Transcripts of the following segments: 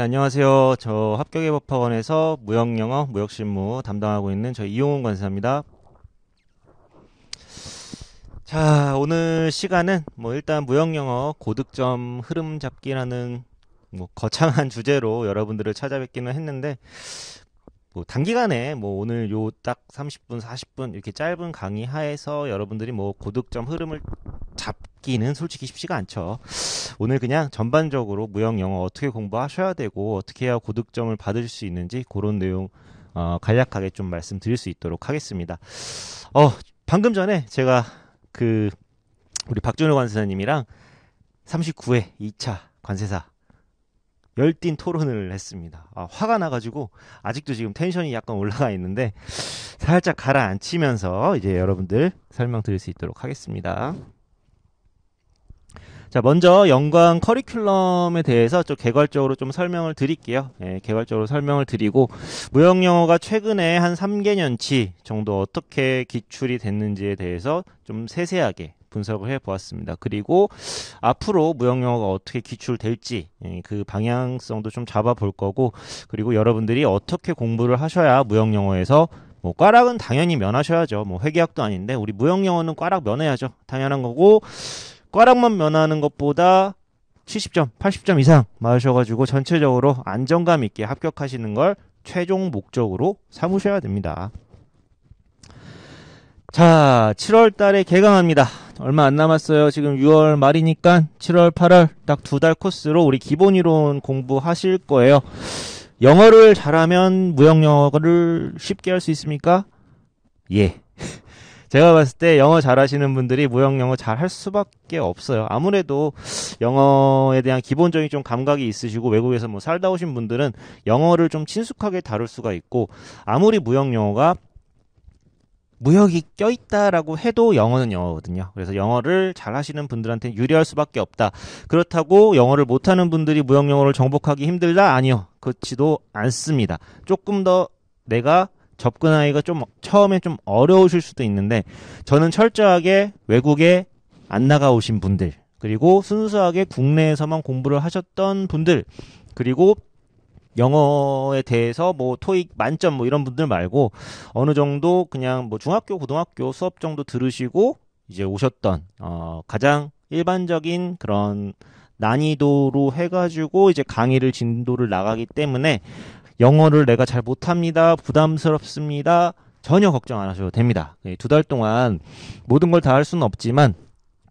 안녕하세요. 저 합격예법학원에서 무역영어, 무역실무 담당하고 있는 저 이용훈 관사입니다. 자, 오늘 시간은 일단 무역영어 고득점 흐름 잡기라는 거창한 주제로 여러분들을 찾아뵙기는 했는데 단기간에 오늘 요 딱 30분, 40분 이렇게 짧은 강의 하에서 여러분들이 고득점 흐름을 잡기는 솔직히 쉽지가 않죠. 오늘 그냥 전반적으로 무역 영어 어떻게 공부하셔야 되고 어떻게 해야 고득점을 받을 수 있는지 그런 내용 간략하게 좀 말씀드릴 수 있도록 하겠습니다. 방금 전에 제가 우리 박준호 관세사님이랑 39회 2차 관세사 열띤 토론을 했습니다. 화가 나가지고 아직도 지금 텐션이 약간 올라가 있는데 살짝 가라앉히면서 이제 여러분들 설명드릴 수 있도록 하겠습니다. 자, 먼저 연관 커리큘럼에 대해서 좀 개괄적으로 좀 설명을 드릴게요. 개괄적으로 설명을 드리고 무역영어가 최근에 한 3개년치 정도 어떻게 기출이 됐는지에 대해서 좀 세세하게 분석을 해보았습니다. 그리고 앞으로 무역영어가 어떻게 기출될지 그 방향성도 좀 잡아볼 거고, 그리고 여러분들이 어떻게 공부를 하셔야 무역영어에서 꽈락은 당연히 면하셔야죠. 회계학도 아닌데 우리 무역영어는 꽈락 면해야죠. 당연한 거고, 꽈락만 면하는 것보다 70점, 80점 이상 맞으셔가지고 전체적으로 안정감 있게 합격하시는 걸 최종 목적으로 삼으셔야 됩니다. 자, 7월 달에 개강합니다. 얼마 안 남았어요. 지금 6월 말이니까 7월, 8월 딱 2달 코스로 우리 기본 이론 공부하실 거예요. 영어를 잘하면 무역영어를 쉽게 할 수 있습니까? 예. 제가 봤을 때 영어 잘하시는 분들이 무역영어 잘할 수밖에 없어요. 아무래도 영어에 대한 기본적인 좀 감각이 있으시고 외국에서 살다 오신 분들은 영어를 좀 친숙하게 다룰 수가 있고, 아무리 무역영어가 무역이 껴있다라고 해도 영어는 영어거든요. 그래서 영어를 잘하시는 분들한테 유리할 수밖에 없다. 그렇다고 영어를 못하는 분들이 무역영어를 정복하기 힘들다? 아니요. 그렇지도 않습니다. 조금 더 내가 접근하기가 좀 처음에 좀 어려우실 수도 있는데, 저는 철저하게 외국에 안 나가오신 분들, 그리고 순수하게 국내에서만 공부를 하셨던 분들, 그리고 영어에 대해서 토익 만점 이런 분들 말고 어느 정도 그냥 중학교, 고등학교 수업 정도 들으시고 이제 오셨던 가장 일반적인 그런 난이도로 해가지고 이제 강의를 진도를 나가기 때문에 영어를 내가 잘 못합니다, 부담스럽습니다, 전혀 걱정 안 하셔도 됩니다. 2달 동안 모든 걸 다 할 수는 없지만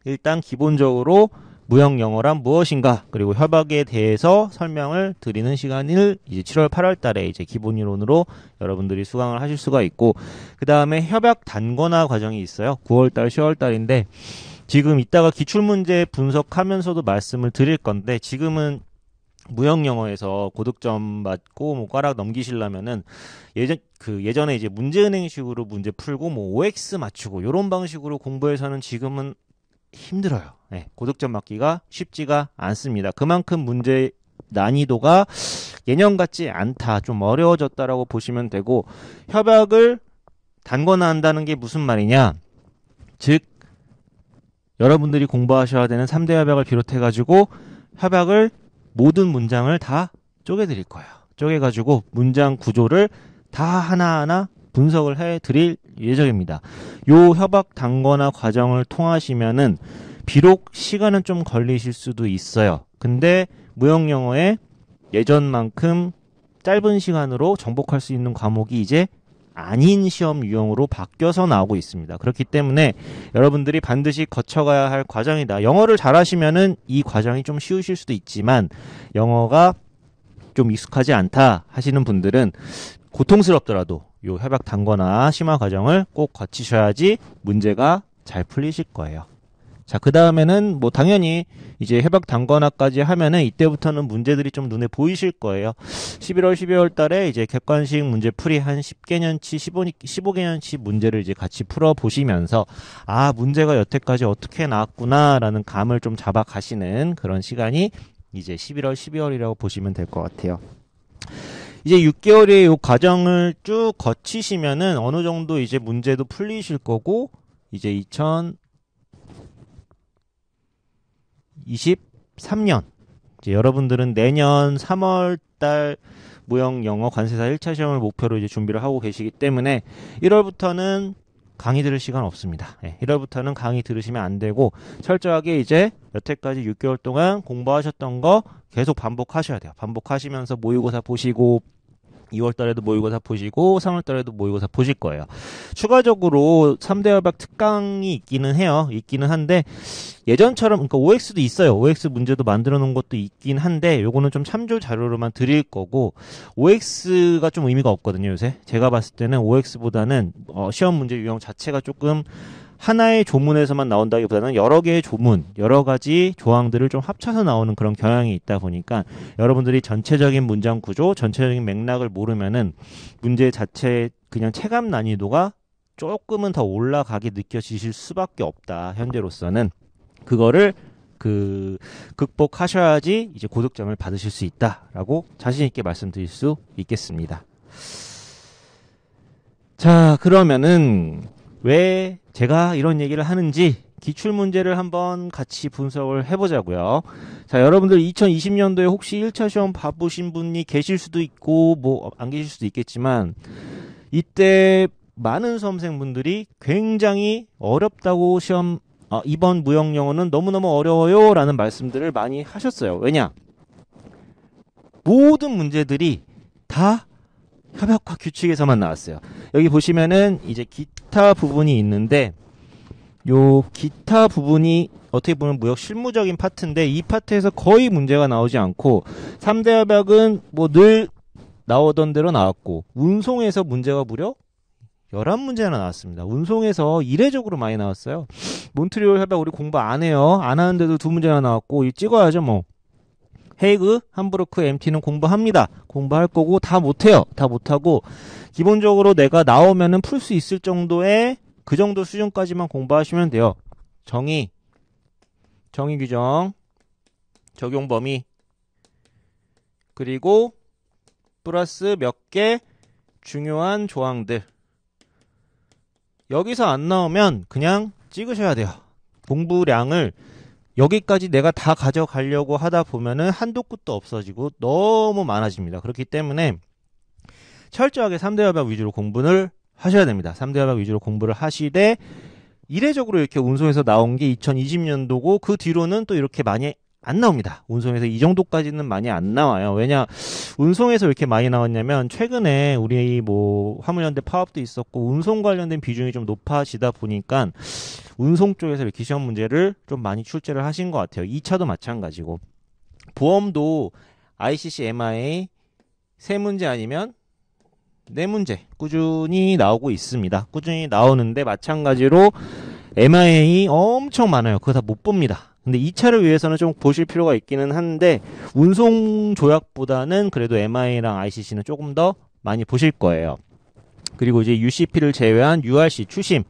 일단 기본적으로 무역 영어란 무엇인가, 그리고 협약에 대해서 설명을 드리는 시간을 이제 7월, 8월 달에 이제 기본 이론으로 여러분들이 수강을 하실 수가 있고, 그 다음에 협약 단권화 과정이 있어요. 9월 달, 10월 달인데 지금 이따가 기출문제 분석하면서도 말씀을 드릴 건데, 지금은 무역 영어에서 고득점 맞고 꽈락 넘기시려면은 예전에 이제 문제은행식으로 문제 풀고 OX 맞추고 이런 방식으로 공부해서는 지금은 힘들어요. 고득점 맞기가 쉽지가 않습니다. 그만큼 문제 난이도가 예년 같지 않다, 좀 어려워졌다라고 보시면 되고, 협약을 단권화한다는 게 무슨 말이냐, 즉 여러분들이 공부하셔야 되는 3대 협약을 비롯해가지고 협약을 모든 문장을 다 쪼개드릴 거예요. 쪼개가지고 문장 구조를 다 하나하나 분석을 해드릴 예정입니다. 요 협약 단권화 과정을 통하시면은 비록 시간은 좀 걸리실 수도 있어요. 근데 무역영어에 예전만큼 짧은 시간으로 정복할 수 있는 과목이 이제 아닌 시험 유형으로 바뀌어서 나오고 있습니다. 그렇기 때문에 여러분들이 반드시 거쳐가야 할 과정이다. 영어를 잘하시면은 이 과정이 좀 쉬우실 수도 있지만 영어가 좀 익숙하지 않다 하시는 분들은 고통스럽더라도 요 협약 단권화 심화 과정을 꼭 거치셔야지 문제가 잘 풀리실 거예요. 자, 그 다음에는 당연히 이제 협약 단권화까지 하면은 이때부터는 문제들이 좀 눈에 보이실 거예요. 11월, 12월 달에 이제 객관식 문제 풀이 한 10개년치, 15개년치 문제를 이제 같이 풀어보시면서 문제가 여태까지 어떻게 나왔구나라는 감을 좀 잡아가시는 그런 시간이 이제 11월, 12월이라고 보시면 될 것 같아요. 이제 6개월의 이 과정을 쭉 거치시면은 어느 정도 이제 문제도 풀리실 거고, 이제 2023년 이제 여러분들은 내년 3월달 무형영어 관세사 1차 시험을 목표로 이제 준비를 하고 계시기 때문에 1월부터는 강의 들을 시간 없습니다. 1월부터는 강의 들으시면 안 되고 철저하게 이제 여태까지 6개월 동안 공부하셨던 거 계속 반복하셔야 돼요. 반복하시면서 모의고사 보시고 2월 달에도 모의고사 보시고 3월 달에도 모의고사 보실 거예요. 추가적으로 3대 협약 특강이 있기는 해요. 있기는 한데 예전처럼 그러니까 OX도 있어요. OX 문제도 만들어 놓은 것도 있긴 한데 요거는 좀 참조 자료로만 드릴 거고 OX가 좀 의미가 없거든요. 요새 제가 봤을 때는 OX보다는 시험 문제 유형 자체가 조금 하나의 조문에서만 나온다기보다는 여러 개의 조문, 여러 가지 조항들을 좀 합쳐서 나오는 그런 경향이 있다 보니까 여러분들이 전체적인 문장 구조, 전체적인 맥락을 모르면은 문제 자체 그냥 체감 난이도가 조금은 더 올라가게 느껴지실 수밖에 없다. 현재로서는 그거를 극복하셔야지 이제 고득점을 받으실 수 있다라고 자신 있게 말씀드릴 수 있겠습니다. 자, 그러면은 왜 제가 이런 얘기를 하는지 기출문제를 한번 같이 분석을 해보자고요. 자, 여러분들 2020년도에 혹시 1차 시험 봐보신 분이 계실 수도 있고 뭐 안 계실 수도 있겠지만 이때 많은 수험생분들이 굉장히 어렵다고 이번 무형영어는 너무너무 어려워요 라는 말씀들을 많이 하셨어요. 왜냐? 모든 문제들이 다 협약과 규칙에서만 나왔어요. 여기 보시면은 이제 기타 부분이 있는데 요 기타 부분이 어떻게 보면 무역 실무적인 파트인데 이 파트에서 거의 문제가 나오지 않고 3대 협약은 뭐 늘 나오던 대로 나왔고 운송에서 문제가 무려 11문제나 나왔습니다. 운송에서 이례적으로 많이 나왔어요. 몬트리올 협약 우리 공부 안 해요. 안 하는데도 2문제나 나왔고 이 찍어야죠 뭐. 헤이그, 함부르크, MT는 공부합니다. 공부할 거고 다 못해요. 다 못하고 기본적으로 내가 나오면은 풀 수 있을 정도의 그 정도 수준까지만 공부하시면 돼요. 정의 규정, 적용 범위, 그리고 플러스 몇 개 중요한 조항들. 여기서 안 나오면 그냥 찍으셔야 돼요. 공부량을 여기까지 내가 다 가져가려고 하다 보면은 한도 끝도 없어지고 너무 많아집니다. 그렇기 때문에 철저하게 3대 협약 위주로 공부를 하셔야 됩니다. 3대 협약 위주로 공부를 하시되 이례적으로 이렇게 운송에서 나온 게 2020년도고 그 뒤로는 또 이렇게 많이 안 나옵니다. 운송에서 이 정도까지는 많이 안 나와요. 왜냐 운송에서 이렇게 많이 나왔냐면 최근에 우리 뭐 화물연대 파업도 있었고 운송 관련된 비중이 좀 높아지다 보니까 운송 쪽에서 이렇게 시험 문제를 좀 많이 출제를 하신 것 같아요. 2차도 마찬가지고 보험도 ICC MIA 3문제 아니면 4문제 꾸준히 나오고 있습니다. 꾸준히 나오는데 마찬가지로 MIA 엄청 많아요. 그거 다 못 봅니다. 근데 2차를 위해서는 좀 보실 필요가 있기는 한데 운송 조약보다는 그래도 MIA랑 ICC는 조금 더 많이 보실 거예요. 그리고 이제 UCP를 제외한 URC 추심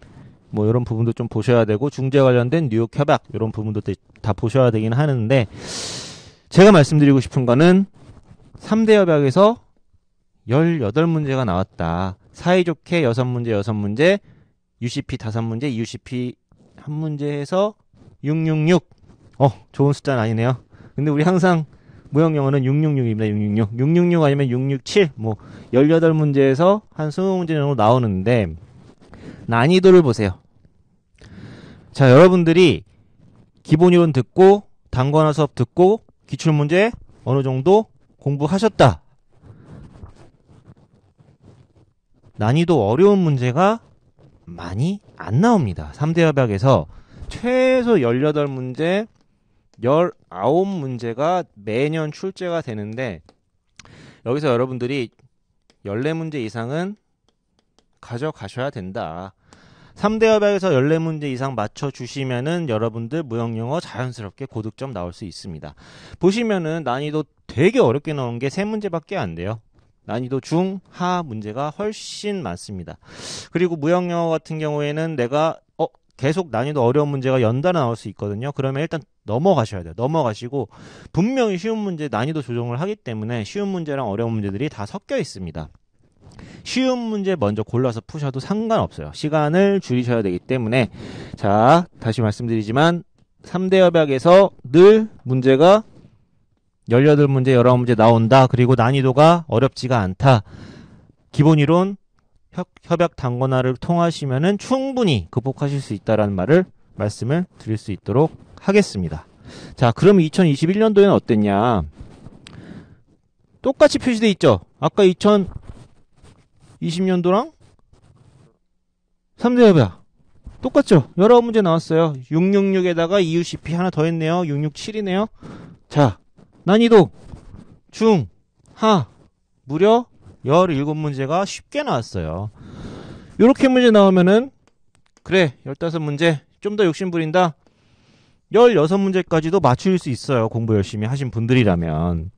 뭐 이런 부분도 좀 보셔야 되고 중재 관련된 뉴욕 협약 이런 부분도 다 보셔야 되긴 하는데 제가 말씀드리고 싶은 거는 3대 협약에서 18문제가 나왔다. 사이좋게 6문제, UCP 5문제, UCP 1문제 해서 666. 좋은 숫자는 아니네요. 근데 우리 항상 무형영어는 666입니다. 666 아니면 667. 뭐 18문제에서 한 20문제 정도 나오는데 난이도를 보세요. 자, 여러분들이 기본이론 듣고 단권화 수업 듣고 기출문제 어느 정도 공부하셨다. 난이도 어려운 문제가 많이 안 나옵니다. 3대 협약에서 최소 18문제, 19문제가 매년 출제가 되는데 여기서 여러분들이 14문제 이상은 가져가셔야 된다. 3대 협약에서 14문제 이상 맞춰주시면은 여러분들 무형영어 자연스럽게 고득점 나올 수 있습니다. 보시면은 난이도 되게 어렵게 나온 게 3문제밖에 안 돼요. 난이도 중, 하 문제가 훨씬 많습니다. 그리고 무형영어 같은 경우에는 내가 계속 난이도 어려운 문제가 연달아 나올 수 있거든요. 그러면 일단 넘어가셔야 돼요. 넘어가시고 분명히 쉬운 문제 난이도 조정을 하기 때문에 쉬운 문제랑 어려운 문제들이 다 섞여 있습니다. 쉬운 문제 먼저 골라서 푸셔도 상관없어요. 시간을 줄이셔야 되기 때문에 자, 다시 말씀드리지만 3대 협약에서 늘 문제가 18문제, 19문제 나온다. 그리고 난이도가 어렵지가 않다. 기본이론, 협약 단권화를 통하시면은 충분히 극복하실 수 있다라는 말씀을 드릴 수 있도록 하겠습니다. 자, 그럼 2021년도에는 어땠냐? 똑같이 표시돼 있죠? 아까 2020년도랑 3대 협약 똑같죠? 여러 문제 나왔어요. 666에다가 EUCP 하나 더 했네요. 667이네요. 자, 난이도 중, 하 무려 17문제가 쉽게 나왔어요. 요렇게 문제 나오면은 그래 15문제 좀 더 욕심 부린다. 16문제까지도 맞출 수 있어요. 공부 열심히 하신 분들이라면.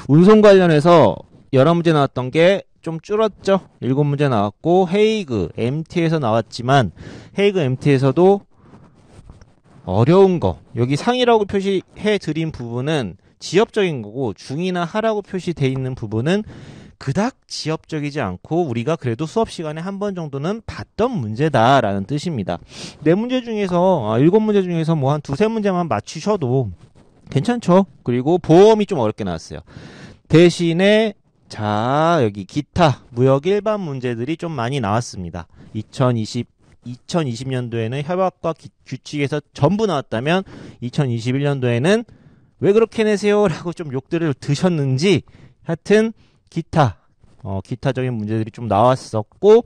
운송 관련해서 여러 문제 나왔던 게 좀 줄었죠. 7문제 나왔고 헤이그 MT에서 나왔지만 헤이그 MT에서도 어려운 거 여기 상이라고 표시해 드린 부분은 지엽적인 거고 중이나 하라고 표시돼 있는 부분은 그닥 지엽적이지 않고 우리가 그래도 수업 시간에 한 번 정도는 봤던 문제다라는 뜻입니다. 4문제 중에서 7문제 중에서 뭐 한 2-3문제만 맞추셔도 괜찮죠. 그리고 보험이 좀 어렵게 나왔어요. 대신에 자 여기 기타 무역 일반 문제들이 좀 많이 나왔습니다. 2020년도에는 협약과 규칙에서 전부 나왔다면 2021년도에는 왜 그렇게 내세요? 라고 좀 욕들을 드셨는지 하여튼 기타적인 문제들이 좀 나왔었고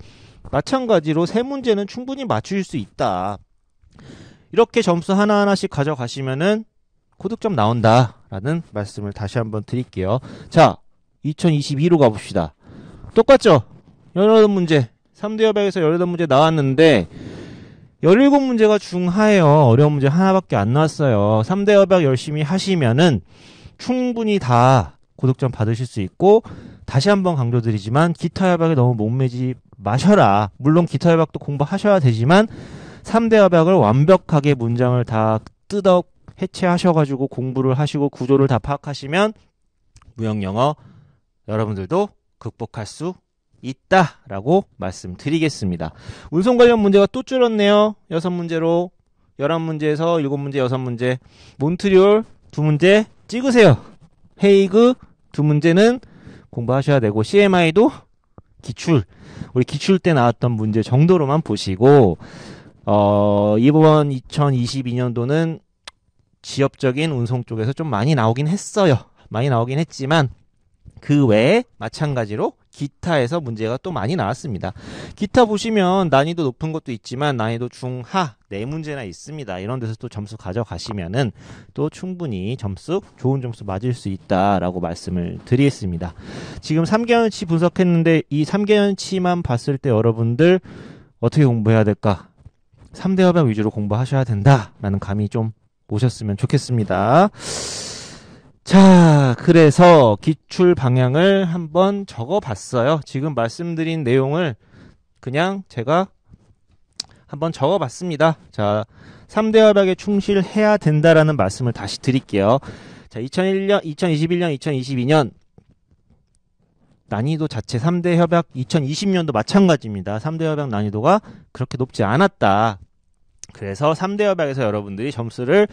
마찬가지로 3문제는 충분히 맞추실 수 있다. 이렇게 점수 하나하나씩 가져가시면은 고득점 나온다라는 말씀을 다시 한번 드릴게요. 자, 2022로 가봅시다. 똑같죠? 18문제 3대 협약에서 18문제 나왔는데 17문제가 중하예요. 어려운 문제 하나밖에 안 나왔어요. 3대 협약 열심히 하시면은 충분히 다 고득점 받으실 수 있고 다시 한번 강조드리지만 기타 협약에 너무 목매지 마셔라. 물론 기타 협약도 공부하셔야 되지만 3대 협약을 완벽하게 문장을 다 뜯어 해체하셔가지고 공부를 하시고 구조를 다 파악하시면 무역영어 여러분들도 극복할 수 있다라고 말씀드리겠습니다. 운송 관련 문제가 또 줄었네요. 6문제로 11문제에서 7문제 6문제 몬트리올 2문제 찍으세요. 헤이그 2문제는 공부하셔야 되고 CMI도 기출 우리 기출 때 나왔던 문제 정도로만 보시고 이번 2022년도는 지역적인 운송 쪽에서 좀 많이 나오긴 했어요. 많이 나오긴 했지만 그 외에 마찬가지로 기타에서 문제가 또 많이 나왔습니다. 기타 보시면 난이도 높은 것도 있지만 난이도 중하 4문제나 있습니다. 이런 데서 또 점수 가져가시면은 또 충분히 좋은 점수 맞을 수 있다라고 말씀을 드리겠습니다. 지금 3개년치 분석했는데 이 3개년치만 봤을 때 여러분들 어떻게 공부해야 될까? 3대 협약 위주로 공부하셔야 된다라는 감이 좀 오셨으면 좋겠습니다. 자, 그래서 기출 방향을 한번 적어봤어요. 지금 말씀드린 내용을 그냥 제가 한번 적어봤습니다. 자, 3대 협약에 충실해야 된다라는 말씀을 다시 드릴게요. 자, 2021년, 2022년 난이도 자체 3대 협약 2020년도 마찬가지입니다. 3대 협약 난이도가 그렇게 높지 않았다. 그래서 3대 협약에서 여러분들이 점수를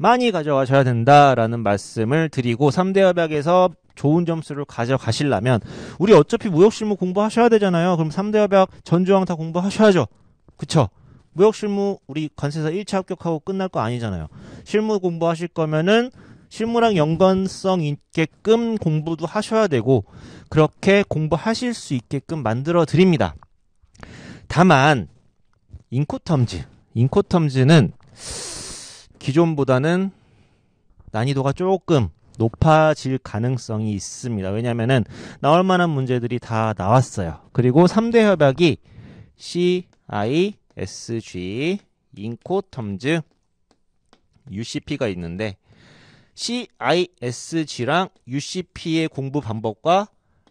많이 가져가셔야 된다라는 말씀을 드리고 3대 협약에서 좋은 점수를 가져가시려면 우리 어차피 무역실무 공부하셔야 되잖아요. 그럼 3대 협약 전조항 다 공부하셔야죠. 그쵸? 무역실무 우리 관세사 1차 합격하고 끝날 거 아니잖아요. 실무 공부하실 거면은 실무랑 연관성 있게끔 공부도 하셔야 되고 그렇게 공부하실 수 있게끔 만들어 드립니다. 다만 인코텀즈는 기존보다는 난이도가 조금 높아질 가능성이 있습니다. 왜냐면은 나올 만한 문제들이 다 나왔어요. 그리고 3대 협약이 CISG, 인코텀즈, UCP가 있는데 CISG랑 UCP의 공부 방법과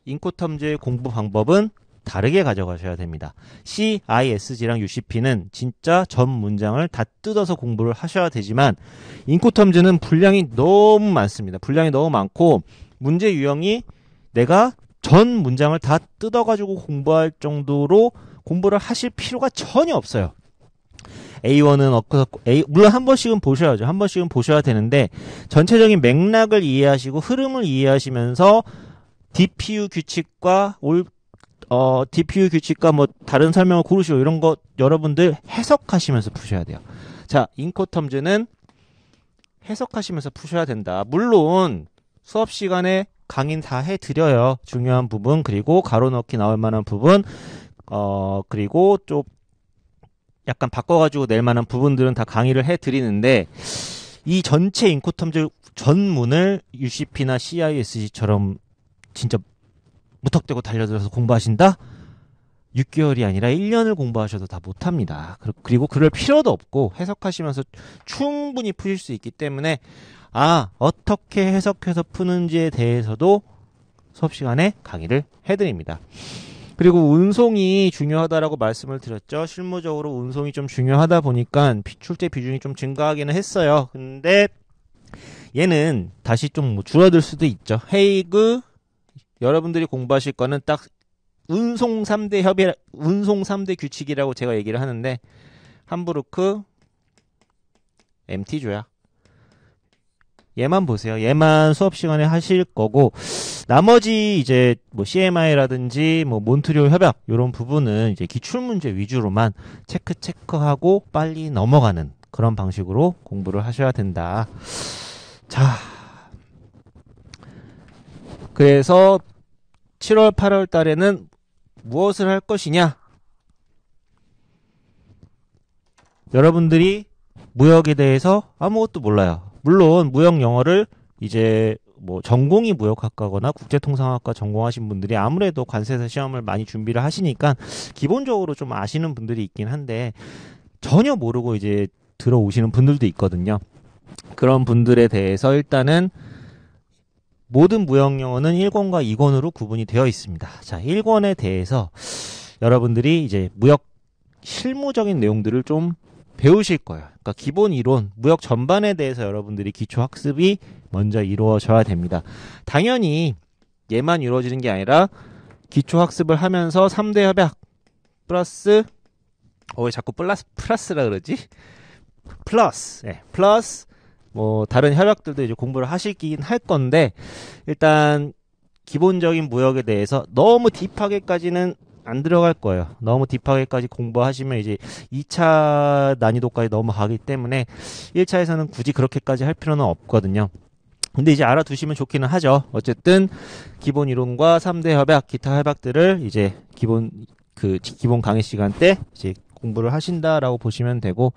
인코텀즈의 공부 방법은 다르게 가져가셔야 됩니다. CISG랑 UCP는 진짜 전 문장을 다 뜯어서 공부를 하셔야 되지만 인코텀즈는 분량이 너무 많습니다. 분량이 너무 많고 문제 유형이 내가 전 문장을 다 뜯어가지고 공부할 정도로 공부를 하실 필요가 전혀 없어요. A1은 어떻고 물론 한 번씩은 보셔야죠. 한 번씩은 보셔야 되는데 전체적인 맥락을 이해하시고 흐름을 이해하시면서 DPU 규칙과 DPU 규칙과 뭐 다른 설명을 고르시고 이런 거 여러분들 해석하시면서 푸셔야 돼요. 자, 인코텀즈는 해석하시면서 푸셔야 된다. 물론 수업 시간에 강의 다 해드려요. 중요한 부분, 그리고 가로 넣기 나올 만한 부분, 그리고 좀 약간 바꿔가지고 낼 만한 부분들은 다 강의를 해드리는데, 이 전체 인코텀즈 전문을 UCP나 CISC처럼 진짜 무턱대고 달려들어서 공부하신다? 6개월이 아니라 1년을 공부하셔도 다 못합니다. 그리고 그럴 필요도 없고 해석하시면서 충분히 푸실 수 있기 때문에 어떻게 해석해서 푸는지에 대해서도 수업 시간에 강의를 해드립니다. 그리고 운송이 중요하다라고 말씀을 드렸죠. 실무적으로 운송이 좀 중요하다 보니까 출제 비중이 좀 증가하기는 했어요. 근데 얘는 다시 좀 줄어들 수도 있죠. 헤이그 여러분들이 공부하실 거는 딱 운송 3대 규칙이라고 제가 얘기를 하는데 함부르크 MT조야. 얘만 보세요. 얘만 수업 시간에 하실 거고 나머지 이제 뭐 CMI라든지 뭐 몬트리올 협약 이런 부분은 이제 기출 문제 위주로만 체크하고 빨리 넘어가는 그런 방식으로 공부를 하셔야 된다. 자, 그래서 7월, 8월 달에는 무엇을 할 것이냐? 여러분들이 무역에 대해서 아무것도 몰라요. 물론 무역 영어를 이제 뭐 전공이 무역학과거나 국제통상학과 전공하신 분들이 아무래도 관세사 시험을 많이 준비를 하시니까 기본적으로 좀 아시는 분들이 있긴 한데 전혀 모르고 이제 들어오시는 분들도 있거든요. 그런 분들에 대해서 일단은 모든 무역 영어는 1권과 2권으로 구분이 되어 있습니다. 자, 1권에 대해서 여러분들이 이제 무역 실무적인 내용들을 좀 배우실 거예요. 그러니까 기본 이론, 무역 전반에 대해서 여러분들이 기초 학습이 먼저 이루어져야 됩니다. 당연히 얘만 이루어지는 게 아니라 기초 학습을 하면서 3대 협약 플러스 왜 자꾸 플러스라 그러지? 플러스 뭐 다른 협약들도 이제 공부를 하시긴 할 건데 일단 기본적인 무역에 대해서 너무 딥하게까지는 안 들어갈 거예요. 너무 딥하게까지 공부하시면 이제 2차 난이도까지 넘어가기 때문에 1차에서는 굳이 그렇게까지 할 필요는 없거든요. 근데 이제 알아두시면 좋기는 하죠. 어쨌든 기본 이론과 3대 협약, 기타 협약들을 이제 기본 강의 시간 때 이제 공부를 하신다라고 보시면 되고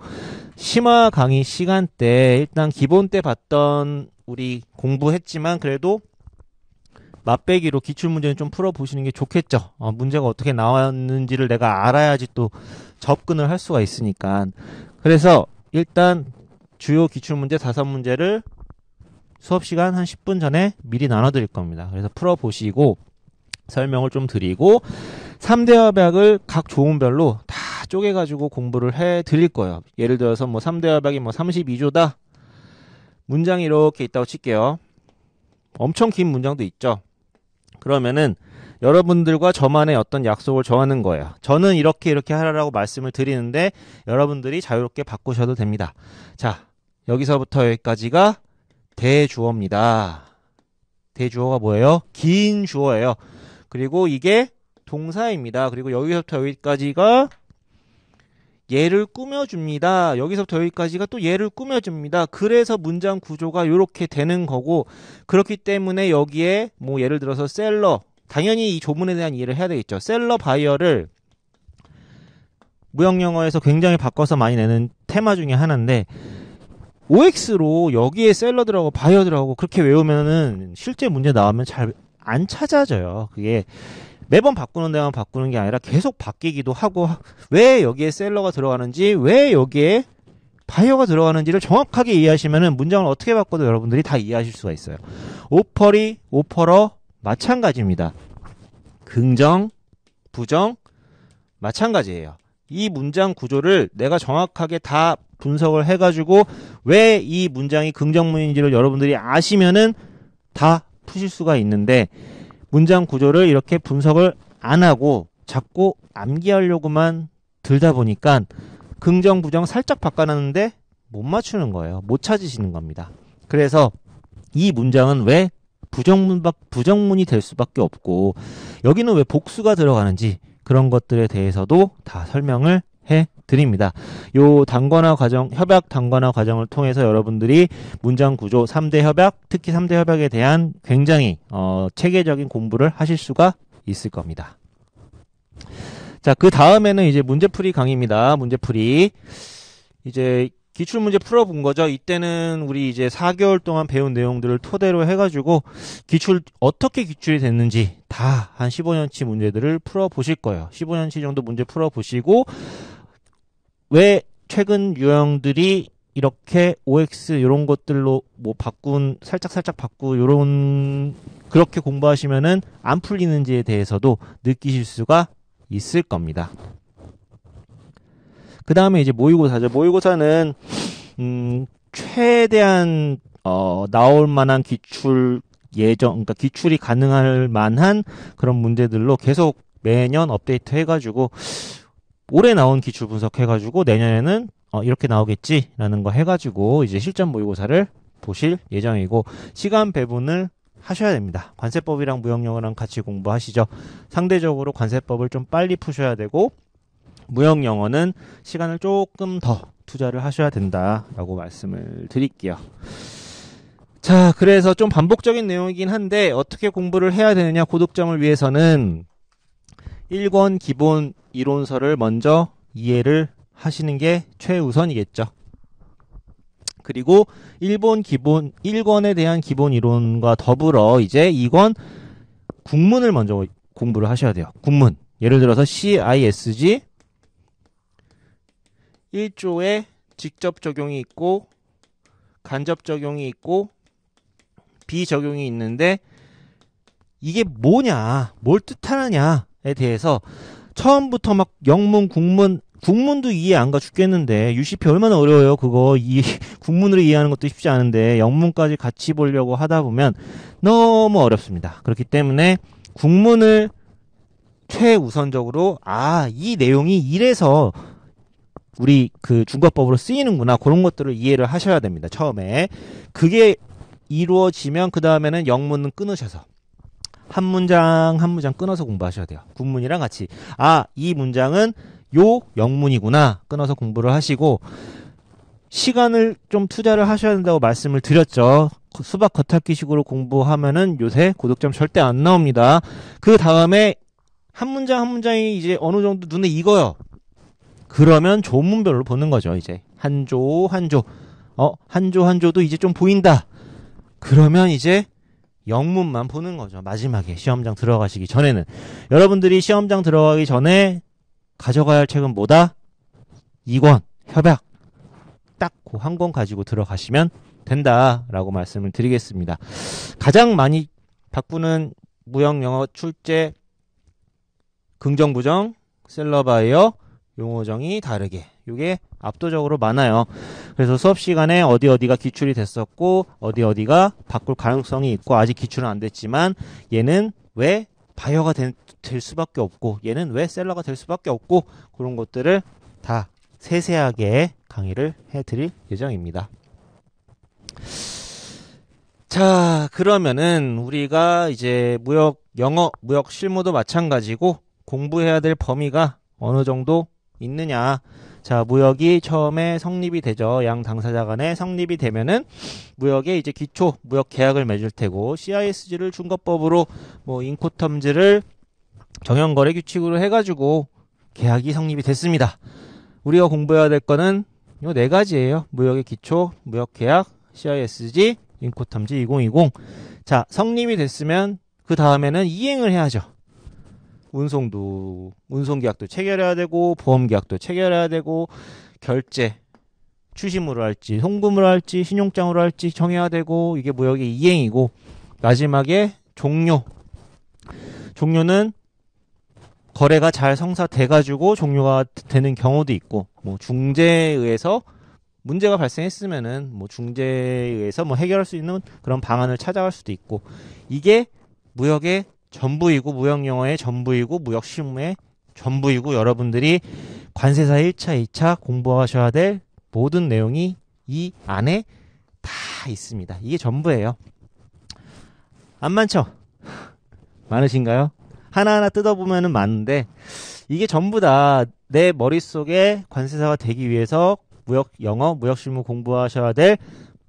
심화 강의 시간 때 일단 기본 때 봤던 우리 공부했지만 그래도 맛배기로 기출문제는 좀 풀어보시는 게 좋겠죠. 문제가 어떻게 나왔는지를 내가 알아야지 또 접근을 할 수가 있으니까. 그래서 일단 주요 기출문제 5문제를 수업시간 한 10분 전에 미리 나눠드릴 겁니다. 그래서 풀어보시고 설명을 좀 드리고 3대 협약을 각 조문별로 다 쪼개가지고 공부를 해드릴 거예요. 예를 들어서 뭐 3대 협약이 뭐 32조다. 문장이 이렇게 있다고 칠게요. 엄청 긴 문장도 있죠. 그러면은 여러분들과 저만의 어떤 약속을 정하는 거예요. 저는 이렇게 하라고 말씀을 드리는데 여러분들이 자유롭게 바꾸셔도 됩니다. 자, 여기서부터 여기까지가 대주어입니다. 대주어가 뭐예요? 긴 주어예요. 그리고 이게 동사입니다. 그리고 여기서부터 여기까지가 얘를 꾸며줍니다. 여기서부터 여기까지가 또 얘를 꾸며줍니다. 그래서 문장 구조가 이렇게 되는 거고 그렇기 때문에 여기에 뭐 예를 들어서 셀러 당연히 이 조문에 대한 이해를 해야 되겠죠. 셀러 바이어를 무역영어에서 굉장히 바꿔서 많이 내는 테마 중에 하나인데 OX로 여기에 셀러들하고 바이어들하고 그렇게 외우면은 실제 문제 나오면 잘 안 찾아져요. 그게 매번 바꾸는 데만 바꾸는 게 아니라 계속 바뀌기도 하고 왜 여기에 셀러가 들어가는지 왜 여기에 바이어가 들어가는지를 정확하게 이해하시면은 문장을 어떻게 바꿔도 여러분들이 다 이해하실 수가 있어요. 오퍼리, 오퍼러 마찬가지입니다. 긍정, 부정 마찬가지예요. 이 문장 구조를 내가 정확하게 다 분석을 해가지고 왜 이 문장이 긍정문인지를 여러분들이 아시면은 다 푸실 수가 있는데 문장 구조를 이렇게 분석을 안 하고 자꾸 암기하려고만 들다 보니까 긍정, 부정 살짝 바꿔놨는데 못 맞추는 거예요. 못 찾으시는 겁니다. 그래서 이 문장은 왜 부정문이 될 수밖에 없고 여기는 왜 복수가 들어가는지 그런 것들에 대해서도 다 설명을 해 드립니다. 요 단권화 과정, 협약 단권화 과정을 통해서 여러분들이 문장 구조 3대 협약, 특히 3대 협약에 대한 굉장히 체계적인 공부를 하실 수가 있을 겁니다. 자, 그 다음에는 이제 문제풀이 강의입니다. 문제풀이. 이제 기출문제 풀어본 거죠. 이때는 우리 이제 4개월 동안 배운 내용들을 토대로 해가지고 어떻게 기출이 됐는지 다 한 15년치 문제들을 풀어보실 거예요. 15년치 정도 문제 풀어보시고 왜 최근 유형들이 이렇게 OX 이런 것들로 뭐 살짝 바꾸 그렇게 공부하시면은 안 풀리는지에 대해서도 느끼실 수가 있을 겁니다. 그 다음에 이제 모의고사죠. 모의고사는 최대한 나올 만한 그러니까 기출이 가능할 만한 그런 문제들로 계속 매년 업데이트 해가지고 올해 나온 기출 분석해가지고 내년에는 이렇게 나오겠지라는 거 해가지고 이제 실전 모의고사를 보실 예정이고 시간 배분을 하셔야 됩니다. 관세법이랑 무역영어랑 같이 공부하시죠. 상대적으로 관세법을 좀 빨리 푸셔야 되고 무역영어는 시간을 조금 더 투자를 하셔야 된다라고 말씀을 드릴게요. 자, 그래서 좀 반복적인 내용이긴 한데 어떻게 공부를 해야 되느냐 고득점을 위해서는 1권 기본 이론서를 먼저 이해를 하시는 게 최우선이겠죠. 그리고 1권에 대한 기본 이론과 더불어 이제 2권 국문을 먼저 공부를 하셔야 돼요. 국문. 예를 들어서 CISG 1조에 직접 적용이 있고 간접 적용이 있고 비적용이 있는데 이게 뭐냐, 뭘 뜻하느냐에 대해서 처음부터 막 영문, 국문도 이해 안 가 죽겠는데 UCP 얼마나 어려워요. 그거 국문으로 이해하는 것도 쉽지 않은데 영문까지 같이 보려고 하다 보면 너무 어렵습니다. 그렇기 때문에 국문을 최우선적으로 이 내용이 이래서 우리 그 중과법으로 쓰이는구나 그런 것들을 이해를 하셔야 됩니다. 처음에 그게 이루어지면 그 다음에는 영문은 끊으셔서 한 문장 한 문장 끊어서 공부하셔야 돼요. 국문이랑 같이 이 문장은 요 영문이구나 끊어서 공부를 하시고 시간을 좀 투자를 하셔야 된다고 말씀을 드렸죠. 수박 겉핥기식으로 공부하면은 요새 고득점 절대 안 나옵니다. 그 다음에 한 문장 한 문장이 이제 어느 정도 눈에 익어요. 그러면 조문별로 보는 거죠. 이제 한 조 한 조 한 조도 이제 좀 보인다. 그러면 이제 영문만 보는 거죠. 마지막에 시험장 들어가시기 전에는. 여러분들이 시험장 들어가기 전에 가져가야 할 책은 뭐다? 2권 협약 딱 그 한 권 가지고 들어가시면 된다라고 말씀을 드리겠습니다. 가장 많이 바꾸는 무역 영어 출제 긍정 부정 셀러바이어 용어정이 다르게 이게 압도적으로 많아요. 그래서 수업 시간에 어디가 기출이 됐었고 어디가 바꿀 가능성이 있고 아직 기출은 안 됐지만 얘는 왜 바이어가 될 수밖에 없고 얘는 왜 셀러가 될 수밖에 없고 그런 것들을 다 세세하게 강의를 해드릴 예정입니다. 자, 그러면은 우리가 이제 무역 실무도 마찬가지고 공부해야 될 범위가 어느 정도 있느냐. 자, 무역이 처음에 성립이 되죠. 양 당사자 간에 성립이 되면은 무역에 이제 기초 무역 계약을 맺을 테고 CISG를 준거법으로 인코텀즈를 정형거래 규칙으로 해가지고 계약이 성립이 됐습니다. 우리가 공부해야 될 거는 요 네 가지예요. 무역의 기초, 무역 계약, CISG, 인코텀즈 2020. 자, 성립이 됐으면 그 다음에는 이행을 해야죠. 운송계약도 체결해야 되고 보험계약도 체결해야 되고 결제, 추심으로 할지 송금으로 할지 신용장으로 할지 정해야 되고 이게 무역의 이행이고 마지막에 종료는 거래가 잘 성사돼가지고 종료가 되는 경우도 있고 중재에 의해서 문제가 발생했으면은 중재에 의해서 해결할 수 있는 그런 방안을 찾아갈 수도 있고 이게 무역의 전부이고 무역 영어의 전부이고 무역 실무의 전부이고 여러분들이 관세사 1차, 2차 공부하셔야 될 모든 내용이 이 안에 다 있습니다. 이게 전부예요. 안 많죠? 많으신가요? 하나하나 뜯어보면은 많은데 이게 전부 다 내 머릿속에 관세사가 되기 위해서 영어, 무역실무 공부하셔야 될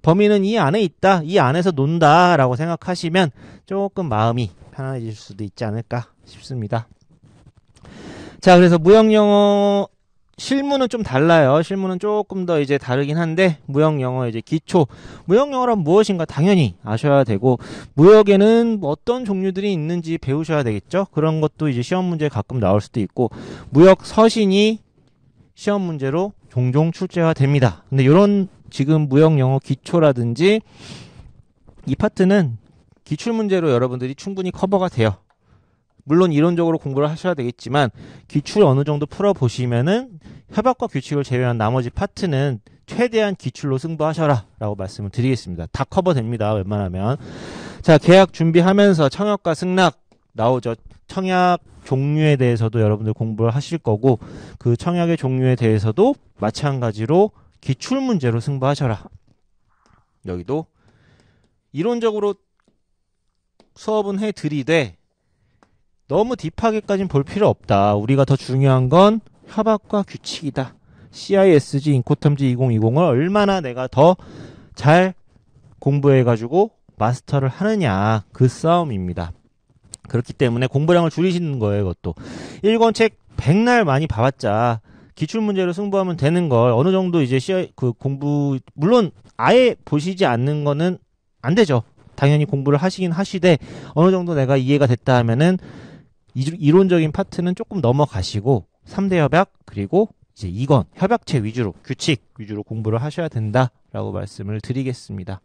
범위는 이 안에 있다. 이 안에서 논다 라고 생각하시면 조금 마음이 편안해질 수도 있지 않을까 싶습니다. 자, 그래서 무역영어 실무는 좀 달라요. 실무는 조금 더 이제 다르긴 한데 무역영어 이제 기초. 무역영어란 무엇인가 당연히 아셔야 되고 무역에는 뭐 어떤 종류들이 있는지 배우셔야 되겠죠. 그런 것도 이제 시험 문제에 가끔 나올 수도 있고 무역 서신이 시험 문제로 종종 출제가 됩니다. 근데 이런 지금 무역영어 기초라든지 이 파트는 기출문제로 여러분들이 충분히 커버가 돼요. 물론 이론적으로 공부를 하셔야 되겠지만 기출 어느 정도 풀어보시면은 협약과 규칙을 제외한 나머지 파트는 최대한 기출로 승부하셔라 라고 말씀을 드리겠습니다. 다 커버됩니다. 웬만하면. 자, 계약 준비하면서 청약과 승낙 나오죠. 청약 종류에 대해서도 여러분들 공부를 하실 거고 그 청약의 종류에 대해서도 마찬가지로 기출문제로 승부하셔라. 여기도 이론적으로 수업은 해드리되 너무 딥하게까지는 볼 필요 없다. 우리가 더 중요한 건 협약과 규칙이다. CISG 인코텀즈 2020을 얼마나 내가 더 잘 공부해가지고 마스터를 하느냐. 그 싸움입니다. 그렇기 때문에 공부량을 줄이시는 거예요. 이것도. 1권책 100날 많이 봐봤자 기출문제로 승부하면 되는 걸 어느 정도 이제 공부 물론 아예 보시지 않는 거는 안 되죠. 당연히 공부를 하시긴 하시되 어느 정도 내가 이해가 됐다 하면은 이론적인 파트는 조금 넘어가시고 3대 협약 그리고 이제 2권 협약체 위주로 규칙 위주로 공부를 하셔야 된다라고 말씀을 드리겠습니다.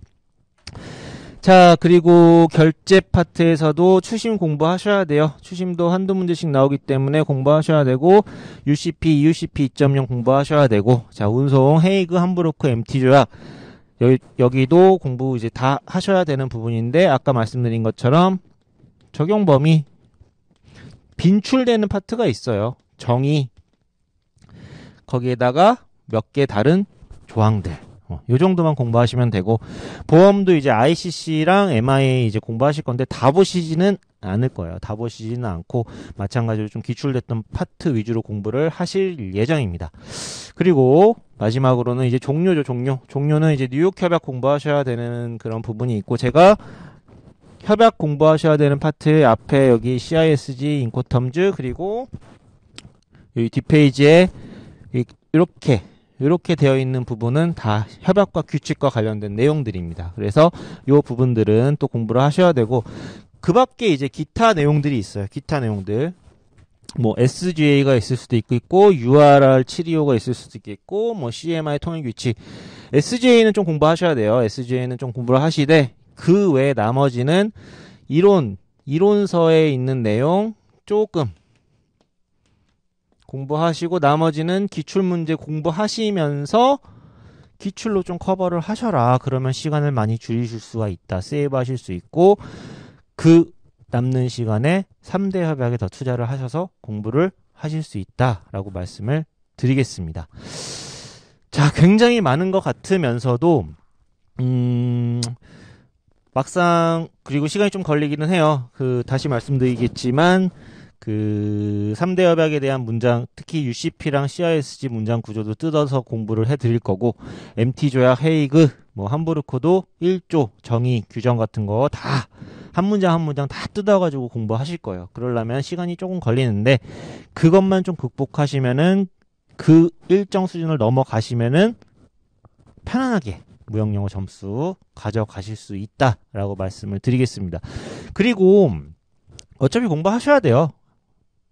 자, 그리고 결제 파트에서도 추심 공부하셔야 돼요. 추심도 한두 문제씩 나오기 때문에 공부하셔야 되고 UCP, EUCP 2.0 공부하셔야 되고 자, 운송, 헤이그, 함부르크, MT 조약 여기도 공부 이제 다 하셔야 되는 부분인데 아까 말씀드린 것처럼 적용 범위 빈출되는 파트가 있어요. 정의 거기에다가 몇 개 다른 조항들 요 정도만 공부하시면 되고 보험도 이제 ICC랑 MIA 이제 공부하실 건데 다 보시지는 않을 거예요. 다 보시지는 않고 마찬가지로 좀 기출됐던 파트 위주로 공부를 하실 예정입니다. 그리고 마지막으로는 이제 종료죠. 종료는 이제 뉴욕 협약 공부하셔야 되는 그런 부분이 있고 제가 협약 공부하셔야 되는 파트 앞에 여기 CISG 인코텀즈 그리고 여기 뒷페이지에 이렇게 되어 있는 부분은 다 협약과 규칙과 관련된 내용들입니다. 그래서 이 부분들은 또 공부를 하셔야 되고 그 밖에 이제 기타 내용들이 있어요. 기타 내용들. 뭐 SGA가 있을 수도 있고 URR 725가 있을 수도 있겠고 뭐 CMI 통일 규칙. SGA는 좀 공부하셔야 돼요. SGA는 좀 공부를 하시되 그 외에 나머지는 이론서에 있는 내용 조금 공부하시고 나머지는 기출문제 공부하시면서 기출로 좀 커버를 하셔라. 그러면 시간을 많이 줄이실 수가 있다. 세이브 하실 수 있고 그 남는 시간에 3대 협약에 더 투자를 하셔서 공부를 하실 수 있다라고 말씀을 드리겠습니다. 자, 굉장히 많은 것 같으면서도 막상 그리고 시간이 좀 걸리기는 해요. 다시 말씀드리겠지만 그 3대 협약에 대한 문장 특히 UCP랑 CISG 문장 구조도 뜯어서 공부를 해드릴 거고 MT 조약, 헤이그, 뭐 함부르크도 1조 정의 규정 같은 거 다 한 문장 한 문장 다 뜯어가지고 공부하실 거예요. 그러려면 시간이 조금 걸리는데 그것만 좀 극복하시면은 그 일정 수준을 넘어가시면은 편안하게 무역영어 점수 가져가실 수 있다라고 말씀을 드리겠습니다. 그리고 어차피 공부하셔야 돼요.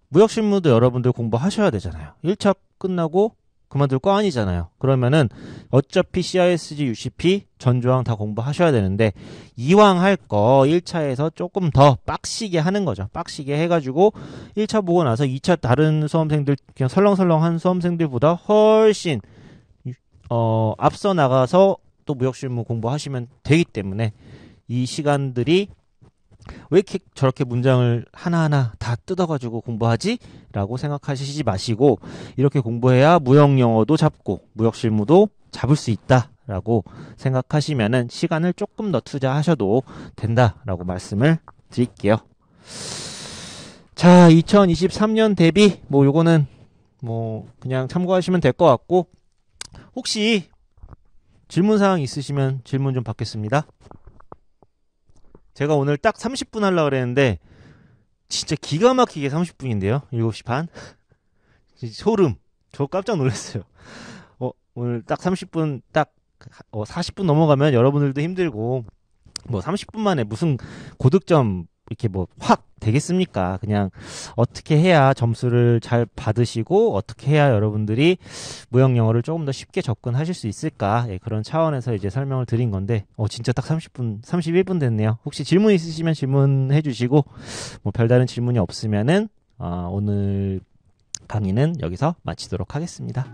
무역실무도 여러분들 공부하셔야 되잖아요. 1차 끝나고 그만둘 거 아니잖아요. 그러면은 어차피 CISG, UCP 전조항 다 공부하셔야 되는데 이왕 할 거 1차에서 조금 더 빡시게 하는 거죠. 빡시게 해가지고 1차 보고 나서 2차 다른 수험생들 그냥 설렁설렁한 수험생들보다 훨씬 앞서 나가서 또 무역실무 공부하시면 되기 때문에 이 시간들이 왜 이렇게 저렇게 문장을 하나하나 다 뜯어가지고 공부하지? 라고 생각하시지 마시고 이렇게 공부해야 무역 영어도 잡고 무역 실무도 잡을 수 있다 라고 생각하시면은 시간을 조금 더 투자하셔도 된다라고 말씀을 드릴게요. 자, 2023년 대비 뭐 요거는 뭐 그냥 참고하시면 될 것 같고 혹시 질문사항 있으시면 질문 좀 받겠습니다. 제가 오늘 딱 30분 하려고 그랬는데 진짜 기가 막히게 30분인데요. 7시 반. 소름. 저 깜짝 놀랐어요. 오늘 딱 30분 딱 40분 넘어가면 여러분들도 힘들고 뭐 30분 만에 무슨 고득점 이렇게 뭐 확 되겠습니까? 그냥 어떻게 해야 점수를 잘 받으시고 어떻게 해야 여러분들이 무역 영어를 조금 더 쉽게 접근하실 수 있을까? 예, 그런 차원에서 이제 설명을 드린 건데 진짜 딱 30분, 31분 됐네요. 혹시 질문 있으시면 질문해 주시고 뭐 별다른 질문이 없으면은 오늘 강의는 여기서 마치도록 하겠습니다.